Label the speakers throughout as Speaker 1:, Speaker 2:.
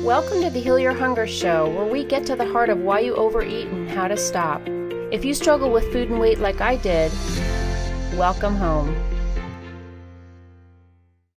Speaker 1: Welcome to the Heal Your Hunger Show, where we get to the heart of why you overeat and how to stop. If you struggle with food and weight like I did, welcome home.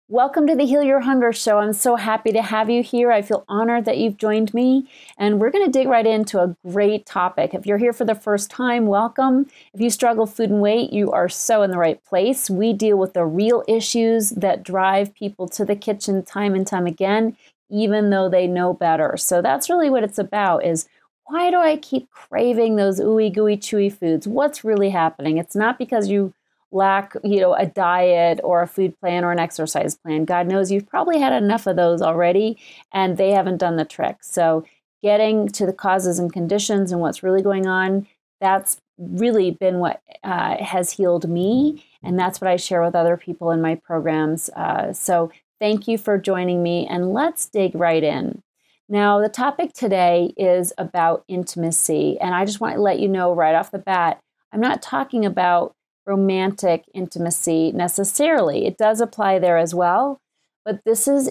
Speaker 1: Welcome to the Heal Your Hunger Show. I'm so happy to have you here. I feel honored that you've joined me, and we're going to dig right into a great topic. If you're here for the first time, welcome. If you struggle with food and weight, you are so in the right place. We deal with the real issues that drive people to the kitchen time and time again, even though they know better. So that's really what it's about, is why do I keep craving those ooey gooey chewy foods? What's really happening? It's not because you lack, a diet or a food plan or an exercise plan. God knows you've probably had enough of those already, and they haven't done the trick. So getting to the causes and conditions and what's really going on, that's really been what has healed me. And that's what I share with other people in my programs. So thank you for joining me, and let's dig right in. Now, the topic today is about intimacy. And I just want to let you know right off the bat, I'm not talking about romantic intimacy necessarily. It does apply there as well, but this is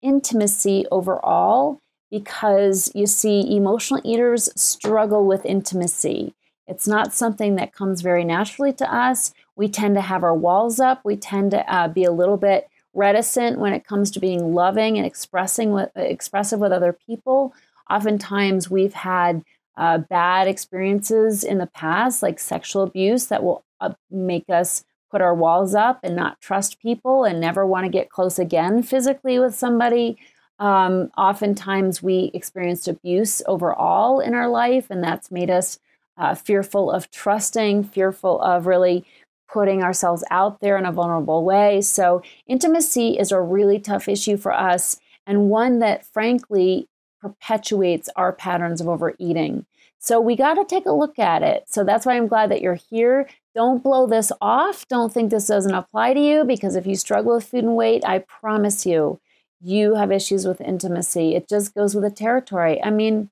Speaker 1: intimacy overall, because you see, emotional eaters struggle with intimacy. It's not something that comes very naturally to us. We tend to have our walls up. We tend to be a little bit reticent when it comes to being loving and expressive with other people. Oftentimes we've had bad experiences in the past, like sexual abuse, that will make us put our walls up and not trust people and never want to get close again physically with somebody. Oftentimes we experienced abuse overall in our life, and that's made us fearful of trusting, fearful of really putting ourselves out there in a vulnerable way. So intimacy is a really tough issue for us, and one that frankly perpetuates our patterns of overeating. So we got to take a look at it. So that's why I'm glad that you're here. Don't blow this off. Don't think this doesn't apply to you, because if you struggle with food and weight, I promise you, you have issues with intimacy. It just goes with the territory. I mean,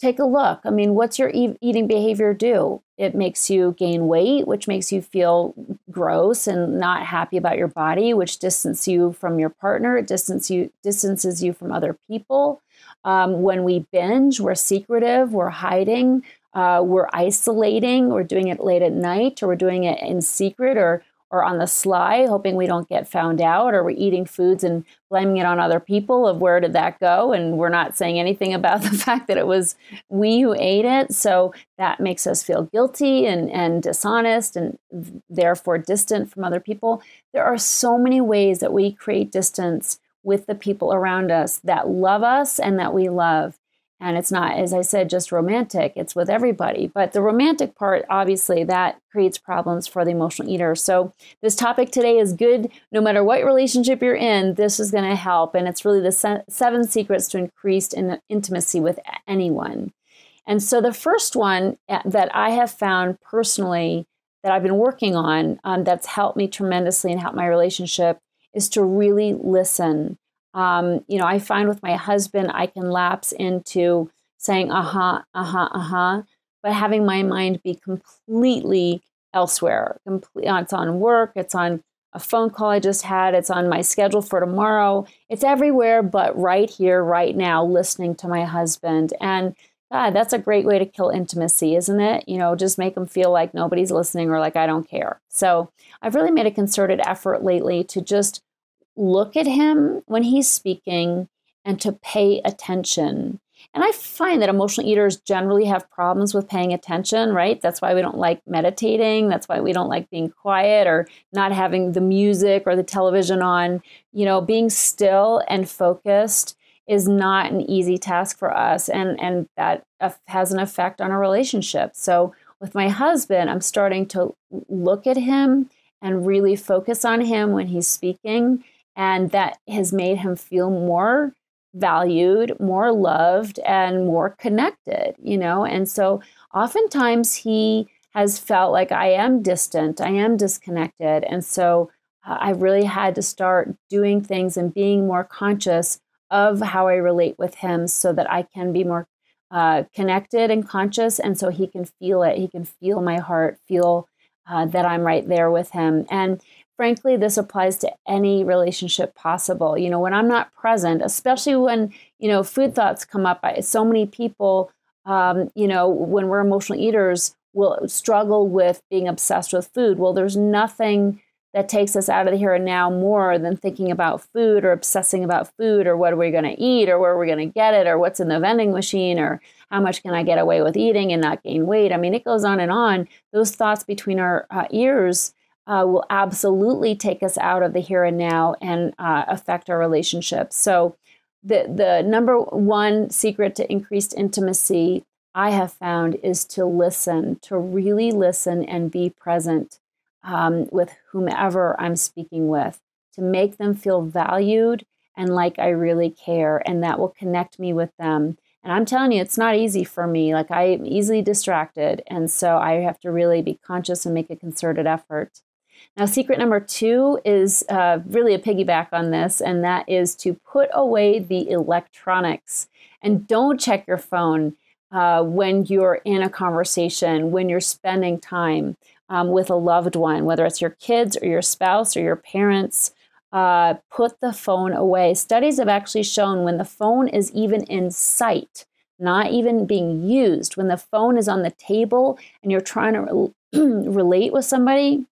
Speaker 1: take a look. I mean, what's your eating behavior do? It makes you gain weight, which makes you feel gross and not happy about your body, which distances you from your partner. It distances you from other people. When we binge, we're secretive, we're hiding, we're isolating, we're doing it late at night, or we're doing it in secret or on the sly, hoping we don't get found out, or we're eating foods and blaming it on other people of where did that go, and we're not saying anything about the fact that it was we who ate it. So that makes us feel guilty and dishonest, and therefore distant from other people. There are so many ways that we create distance with the people around us that love us and that we love. And it's not, as I said, just romantic. It's with everybody. But the romantic part, obviously, that creates problems for the emotional eater. So this topic today is good. No matter what relationship you're in, this is going to help. And it's really the 7 secrets to increased intimacy with anyone. And so the first one that I have found personally that I've been working on that's helped me tremendously and helped my relationship is to really listen. I find with my husband, I can lapse into saying, but having my mind be completely elsewhere. It's on work, it's on a phone call I just had, it's on my schedule for tomorrow. It's everywhere, but right here, right now, listening to my husband. And God, that's a great way to kill intimacy, isn't it? Just make them feel like nobody's listening or like I don't care. So I've really made a concerted effort lately to just look at him when he's speaking and to pay attention. And I find that emotional eaters generally have problems with paying attention, right? That's why we don't like meditating. That's why we don't like being quiet or not having the music or the television on. Being still and focused is not an easy task for us. And that has an effect on our relationship. So with my husband, I'm starting to look at him and really focus on him when he's speaking. And that has made him feel more valued, more loved, and more connected, And so oftentimes he has felt like I am distant, I am disconnected. And so I really had to start doing things and being more conscious of how I relate with him so that I can be more connected and conscious. And so he can feel it. He can feel my heart, feel that I'm right there with him. And frankly, this applies to any relationship possible. When I'm not present, especially when, food thoughts come up, so many people, when we're emotional eaters, will struggle with being obsessed with food. Well, there's nothing that takes us out of the here and now more than thinking about food or obsessing about food, or what are we going to eat, or where are we going to get it, or what's in the vending machine, or how much can I get away with eating and not gain weight. I mean, it goes on and on. Those thoughts between our ears will absolutely take us out of the here and now and affect our relationships. So the number one secret to increased intimacy I have found is to listen, to really listen and be present with whomever I'm speaking with, to make them feel valued and like I really care, and that will connect me with them. And I'm telling you, it's not easy for me. Like, I'm easily distracted, and so I have to really be conscious and make a concerted effort. Now, secret number 2 is really a piggyback on this, and that is to put away the electronics. And don't check your phone when you're in a conversation, when you're spending time with a loved one, whether it's your kids or your spouse or your parents. Put the phone away. Studies have actually shown when the phone is even in sight, not even being used, when the phone is on the table and you're trying to relate with somebody,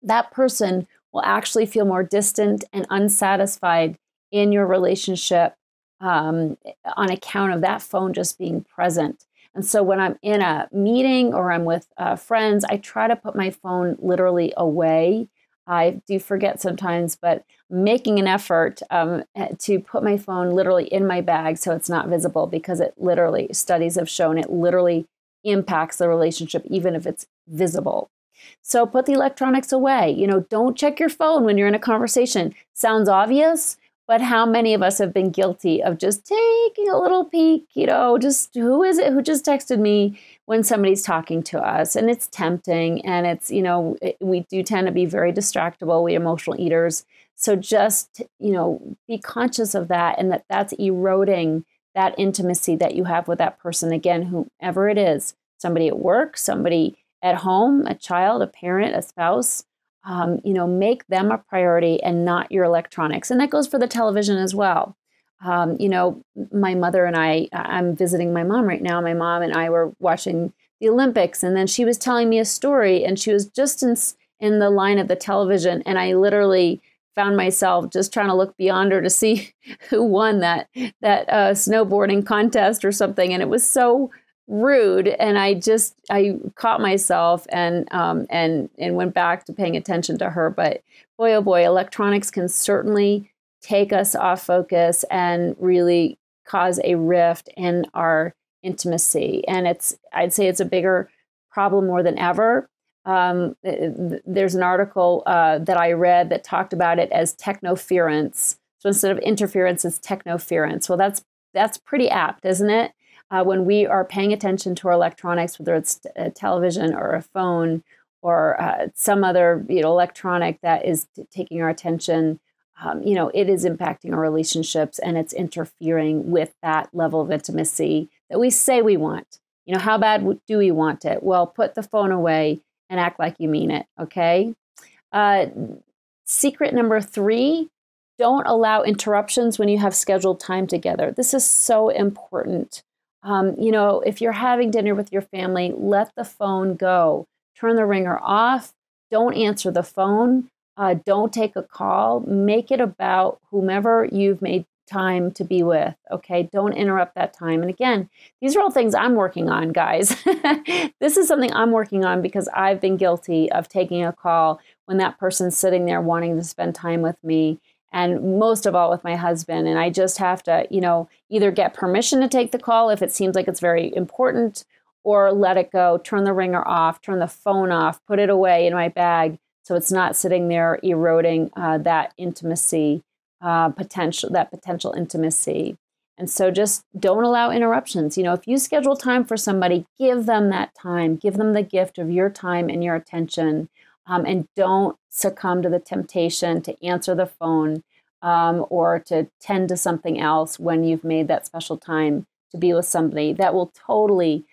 Speaker 1: that person will actually feel more distant and unsatisfied in your relationship on account of that phone just being present. And so when I'm in a meeting or I'm with friends, I try to put my phone literally away. I do forget sometimes, but making an effort to put my phone literally in my bag so it's not visible, because it literally, studies have shown it literally impacts the relationship, even if it's visible. So put the electronics away. Don't check your phone when you're in a conversation. Sounds obvious, but how many of us have been guilty of just taking a little peek, just who is it who just texted me when somebody's talking to us? And it's tempting, and it's, we do tend to be very distractible, we emotional eaters. So just, be conscious of that, and that's eroding that intimacy that you have with that person. Again, whoever it is, somebody at work, somebody at home, a child, a parent, a spouse. Make them a priority and not your electronics. And that goes for the television as well. My mother and I'm visiting my mom right now. My mom and I were watching the Olympics, and then she was telling me a story, and she was just in the line of the television. And I literally found myself just trying to look beyond her to see who won that snowboarding contest or something. And it was so rude, and I caught myself and went back to paying attention to her. But boy, oh boy, electronics can certainly take us off focus and really cause a rift in our intimacy. And I'd say it's a bigger problem more than ever. There's an article that I read that talked about it as technoference. So instead of interference, it's technoference. Well, that's pretty apt, isn't it? When we are paying attention to our electronics, whether it's a television or a phone or some other electronic that is taking our attention, it is impacting our relationships, and it's interfering with that level of intimacy that we say we want. How bad do we want it? Well, put the phone away and act like you mean it, okay? Secret number 3, don't allow interruptions when you have scheduled time together. This is so important. If you're having dinner with your family, let the phone go. Turn the ringer off. Don't answer the phone. Don't take a call. Make it about whomever you've made time to be with. Okay. Don't interrupt that time. And again, these are all things I'm working on, guys. This is something I'm working on because I've been guilty of taking a call when that person's sitting there wanting to spend time with me. And most of all with my husband. And I just have to, either get permission to take the call if it seems like it's very important, or let it go, turn the ringer off, turn the phone off, put it away in my bag so it's not sitting there eroding that intimacy, potential intimacy. And so just don't allow interruptions. If you schedule time for somebody, give them that time, give them the gift of your time and your attention. And don't succumb to the temptation to answer the phone or to tend to something else when you've made that special time to be with somebody. That will totally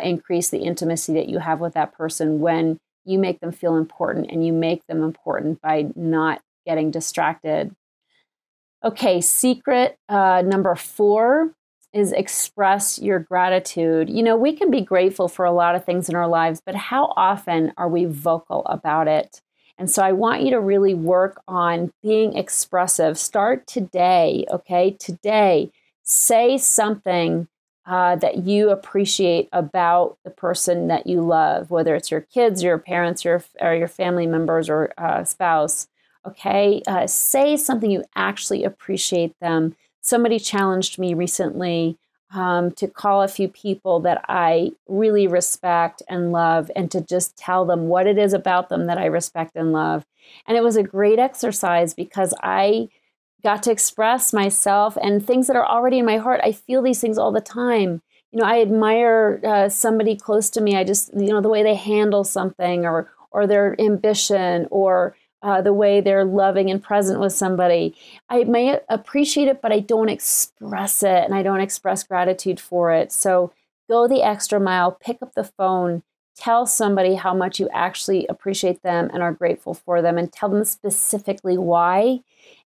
Speaker 1: increase the intimacy that you have with that person when you make them feel important, and you make them important by not getting distracted. Okay, secret number 4 is express your gratitude. You know, we can be grateful for a lot of things in our lives, but how often are we vocal about it? And so I want you to really work on being expressive. Start today, okay? Today, say something that you appreciate about the person that you love, whether it's your kids, your parents, or your family members, or spouse. Okay, say something you actually appreciate them. Somebody challenged me recently to call a few people that I really respect and love, and to just tell them what it is about them that I respect and love. And it was a great exercise because I got to express myself and things that are already in my heart. I feel these things all the time. You know, I admire somebody close to me. I just, you know, the way they handle something, or their ambition, or the way they're loving and present with somebody. I may appreciate it, but I don't express it, and I don't express gratitude for it. So go the extra mile, pick up the phone, tell somebody how much you actually appreciate them and are grateful for them, and tell them specifically why.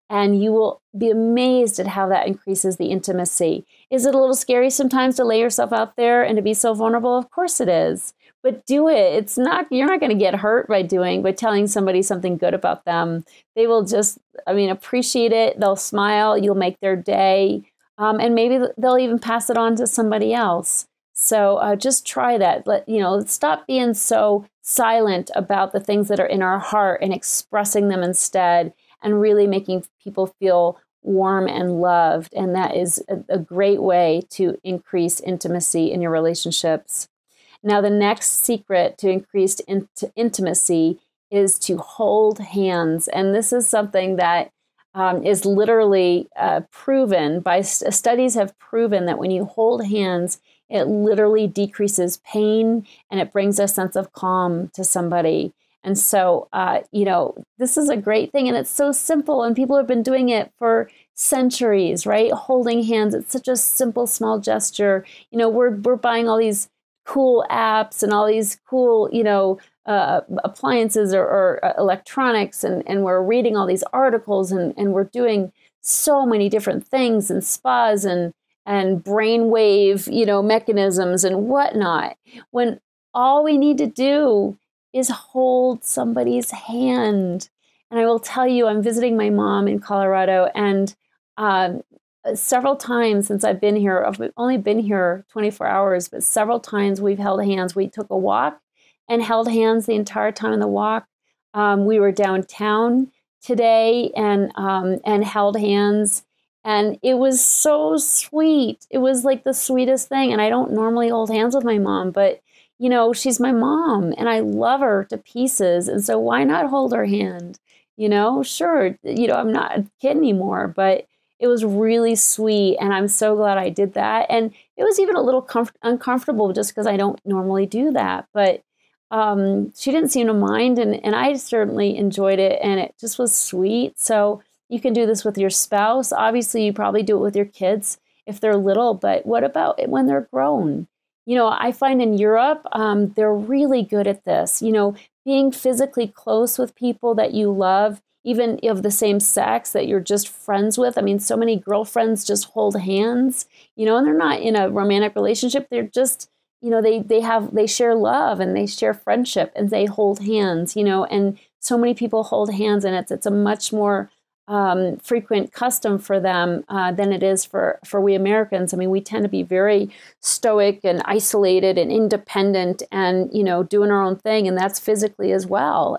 Speaker 1: And you will be amazed at how that increases the intimacy. Is it a little scary sometimes to lay yourself out there and to be so vulnerable? Of course it is. But do it. It's not, you're not going to get hurt by telling somebody something good about them. They will just, appreciate it. They'll smile. You'll make their day. And maybe they'll even pass it on to somebody else. So just try that. Stop being so silent about the things that are in our heart and expressing them instead, and really making people feel warm and loved. And that is a great way to increase intimacy in your relationships. Now, the next secret to increased intimacy is to hold hands. And this is something that is literally proven by studies have proven that when you hold hands, it literally decreases pain and it brings a sense of calm to somebody. And so, this is a great thing, and it's so simple, and people have been doing it for centuries, right? Holding hands, it's such a simple, small gesture. We're buying all these cool apps and all these cool, appliances or electronics, and we're reading all these articles, and we're doing so many different things, and spas and brainwave, mechanisms and whatnot, when all we need to do is hold somebody's hand. And I will tell you, I'm visiting my mom in Colorado, and several times since I've been here, I've only been here 24 hours, but several times we've held hands. We took a walk and held hands the entire time on the walk. We were downtown today and held hands. And it was so sweet. It was like the sweetest thing. And I don't normally hold hands with my mom, but she's my mom and I love her to pieces. And so why not hold her hand? Sure, I'm not a kid anymore, but it was really sweet. And I'm so glad I did that. And it was even a little uncomfortable just because I don't normally do that. But she didn't seem to mind. And I certainly enjoyed it. And it just was sweet. So you can do this with your spouse. Obviously, you probably do it with your kids if they're little. But what about when they're grown? I find in Europe, they're really good at this, being physically close with people that you love, even of the same sex that you're just friends with. So many girlfriends just hold hands, and they're not in a romantic relationship. They're just, they share love and they share friendship and they hold hands, and so many people hold hands, and it's a much more frequent custom for them than it is for we Americans. We tend to be very stoic and isolated and independent and, doing our own thing. And that's physically as well.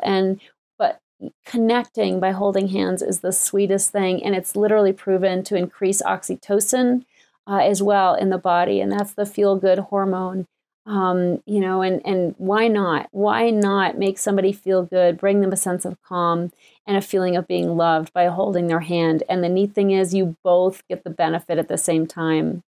Speaker 1: But connecting by holding hands is the sweetest thing. And it's literally proven to increase oxytocin as well in the body. And that's the feel-good hormone. And why not? Why not make somebody feel good, bring them a sense of calm and a feeling of being loved by holding their hand? And the neat thing is you both get the benefit at the same time.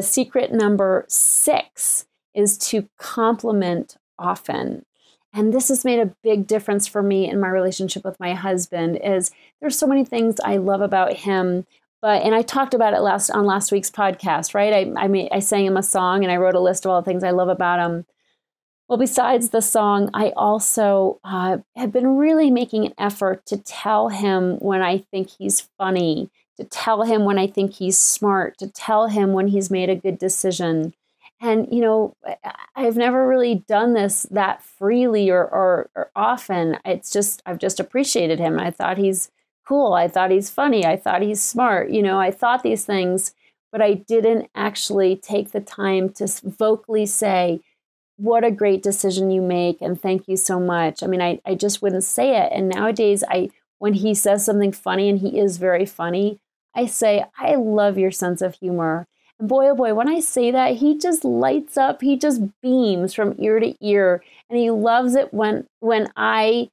Speaker 1: Secret number 6 is to compliment often. And this has made a big difference for me in my relationship with my husband. Is there's so many things I love about him. And I talked about it on last week's podcast, right? I sang him a song and I wrote a list of all the things I love about him. Well, besides the song, I also have been really making an effort to tell him when I think he's funny, to tell him when I think he's smart, to tell him when he's made a good decision. And, I've never really done this that freely or often. I've just appreciated him. I thought he's cool. I thought he's funny. I thought he's smart. I thought these things, but I didn't actually take the time to vocally say, what a great decision you make, and thank you so much. I mean, I just wouldn't say it. And nowadays, when he says something funny, and he is very funny, I say, I love your sense of humor. And boy, oh boy, when I say that, he just lights up. He just beams from ear to ear. And he loves it when I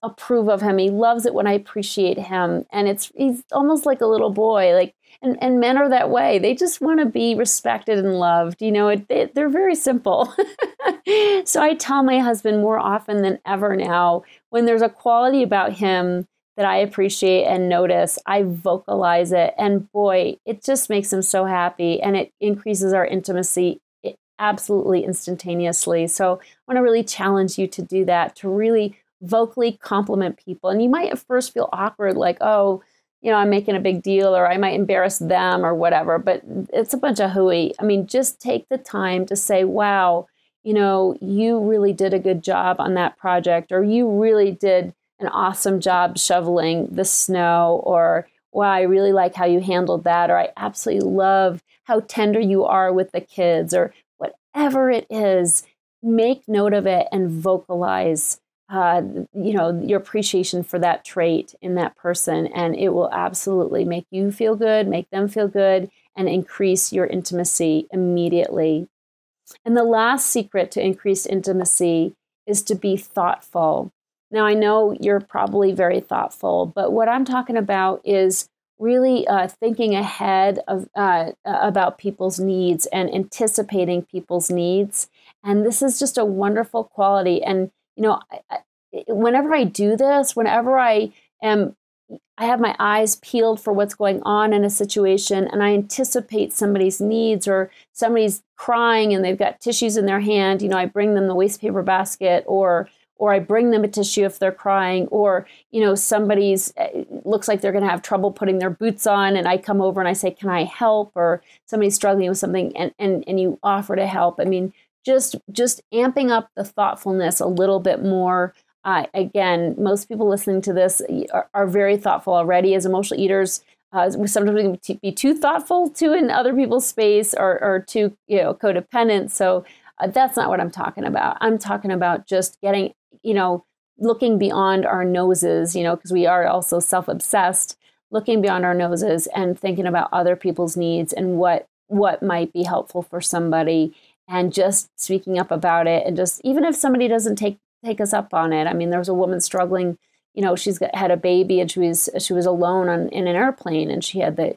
Speaker 1: approve of him. He loves it when I appreciate him. And he's almost like a little boy. And men are that way. They just want to be respected and loved. They're very simple. So I tell my husband more often than ever now, when there's a quality about him that I appreciate and notice, I vocalize it. And boy, it just makes him so happy, and it increases our intimacy absolutely instantaneously. So I want to really challenge you to do that, to really vocally compliment people. And you might at first feel awkward, like, oh, I'm making a big deal, or I might embarrass them or whatever, but it's a bunch of hooey. I mean, just take the time to say, wow, you really did a good job on that project, or you really did an awesome job shoveling the snow, or wow, I really like how you handled that, or I absolutely love how tender you are with the kids, or whatever it is. Make note of it and vocalize your appreciation for that trait in that person, and it will absolutely make you feel good, make them feel good, and increase your intimacy immediately. And the last secret to increased intimacy is to be thoughtful. Now, I know you're probably very thoughtful, but what I'm talking about is really thinking ahead about people's needs and anticipating people's needs. And this is just a wonderful quality. And whenever I do this, whenever I have my eyes peeled for what's going on in a situation, and I anticipate somebody's needs, or somebody's crying and they've got tissues in their hand, I bring them the waste paper basket, or I bring them a tissue if they're crying, or, somebody's looks like they're going to have trouble putting their boots on, and I come over and I say, can I help? Or somebody's struggling with something, and you offer to help. I mean, just amping up the thoughtfulness a little bit more. Again, most people listening to this are very thoughtful already. As emotional eaters, sometimes we can be too thoughtful in other people's space, or too codependent. So that's not what I'm talking about. I'm talking about just getting, looking beyond our noses, because we are also self-obsessed, looking beyond our noses and thinking about other people's needs and what might be helpful for somebody, and just speaking up about it. And just, even if somebody doesn't take us up on it. I mean, there was a woman struggling, had a baby, and she was alone in an airplane, and she had the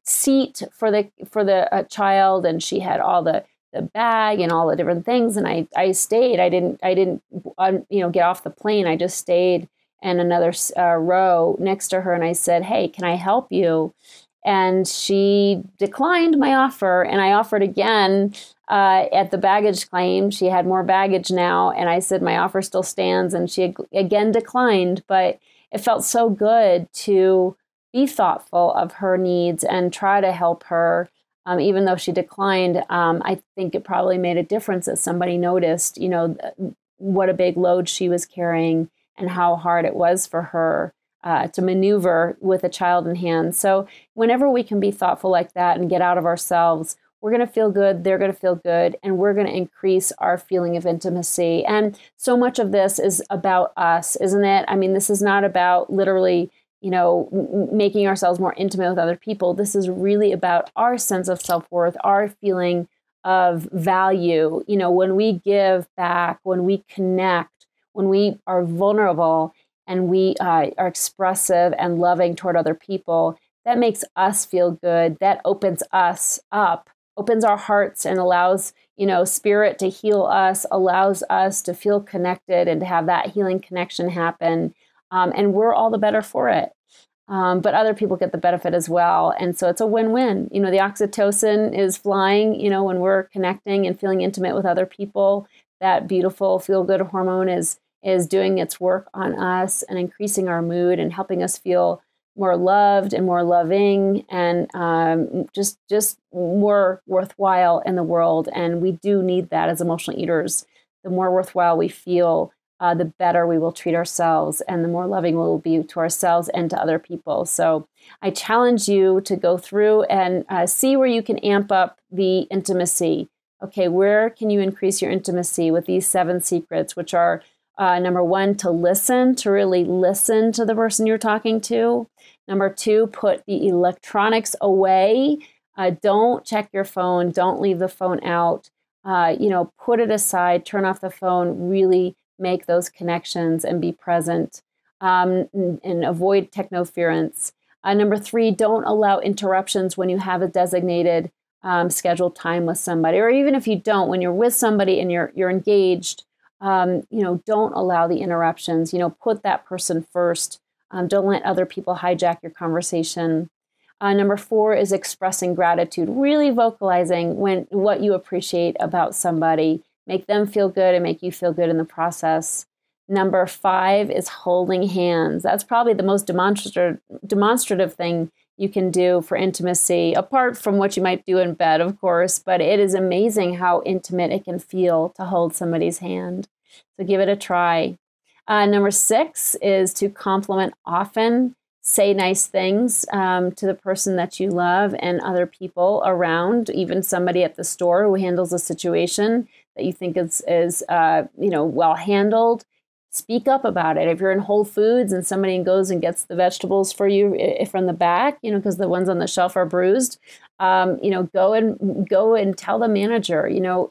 Speaker 1: seat for the child, and she had all the bag and all the different things. And I stayed. I didn't get off the plane. I just stayed in another row next to her, and I said, hey, can I help you? And she declined my offer, and I offered again at the baggage claim. She had more baggage now, and I said, my offer still stands, and she again declined. But it felt so good to be thoughtful of her needs and try to help her, even though she declined. I think it probably made a difference that somebody noticed, what a big load she was carrying and how hard it was for her to maneuver with a child in hand. So whenever we can be thoughtful like that and get out of ourselves, we're going to feel good, they're going to feel good, and we're going to increase our feeling of intimacy. And so much of this is about us, isn't it? I mean, this is not about literally, making ourselves more intimate with other people. This is really about our sense of self-worth, our feeling of value. When we give back, when we connect, when we are vulnerable, and we are expressive and loving toward other people, that makes us feel good. That opens us up, opens our hearts, and allows, spirit to heal us, allows us to feel connected and to have that healing connection happen. And we're all the better for it. but other people get the benefit as well. And so it's a win-win. You know, the oxytocin is flying, you know, when we're connecting and feeling intimate with other people. That beautiful feel-good hormone is doing its work on us and increasing our mood and helping us feel more loved and more loving and just more worthwhile in the world. And we do need that as emotional eaters. The more worthwhile we feel, the better we will treat ourselves and the more loving we'll be to ourselves and to other people. So I challenge you to go through and see where you can amp up the intimacy. Okay, where can you increase your intimacy with these 7 secrets, which are number 1, to listen, to really listen to the person you're talking to. Number 2, put the electronics away. Don't check your phone. Don't leave the phone out. You know, put it aside, turn off the phone, really make those connections and be present and avoid technoference. Number 3, don't allow interruptions when you have a designated scheduled time with somebody, or even if you don't, when you're with somebody and you're engaged, you know, don't allow the interruptions. You know, put that person first. Don't let other people hijack your conversation. Number 4 is expressing gratitude, really vocalizing what you appreciate about somebody. Make them feel good and make you feel good in the process. Number 5 is holding hands. That's probably the most demonstrative thing you can do for intimacy, apart from what you might do in bed, of course, but it is amazing how intimate it can feel to hold somebody's hand. So give it a try. Number 6 is to compliment often. Say nice things to the person that you love and other people around, even somebody at the store who handles a situation that you think is you know, well handled. Speak up about it. If you're in Whole Foods and somebody goes and gets the vegetables for you from the back, you know, because the ones on the shelf are bruised, you know, go and tell the manager, you know,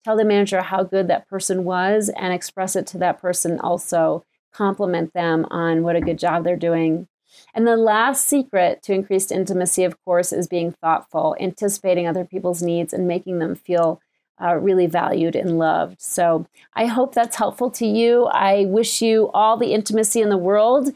Speaker 1: tell the manager how good that person was and express it to that person also. Compliment them on what a good job they're doing. And the last secret to increased intimacy, of course, is being thoughtful, anticipating other people's needs and making them feel really valued and loved. So I hope that's helpful to you. I wish you all the intimacy in the world.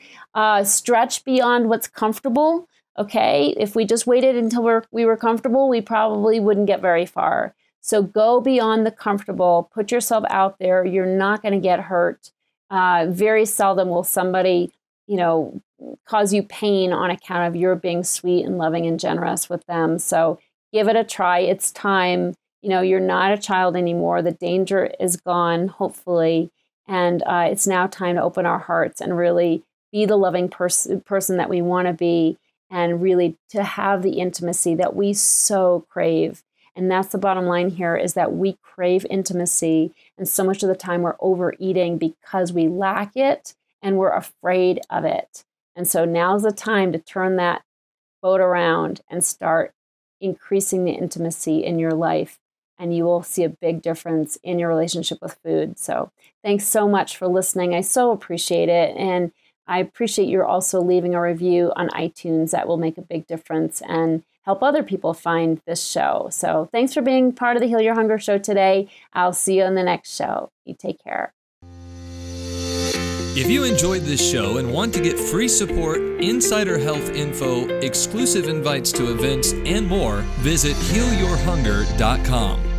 Speaker 1: Stretch beyond what's comfortable. Okay, if we just waited until we were comfortable, we probably wouldn't get very far. So go beyond the comfortable. Put yourself out there. You're not going to get hurt. Very seldom will somebody, you know, cause you pain on account of your being sweet and loving and generous with them. So give it a try. It's time. You know, you're not a child anymore. The danger is gone, hopefully. And it's now time to open our hearts and really be the loving person that we want to be, and really to have the intimacy that we so crave. And that's the bottom line here, is that we crave intimacy. And so much of the time we're overeating because we lack it and we're afraid of it. And so now's the time to turn that boat around and start increasing the intimacy in your life. And you will see a big difference in your relationship with food. So thanks so much for listening. I so appreciate it. And I appreciate you're also leaving a review on iTunes. That will make a big difference and help other people find this show. So thanks for being part of the Heal Your Hunger show today. I'll see you in the next show. You take care.
Speaker 2: If you enjoyed this show and want to get free support, insider health info, exclusive invites to events, and more, visit HealYourHunger.com.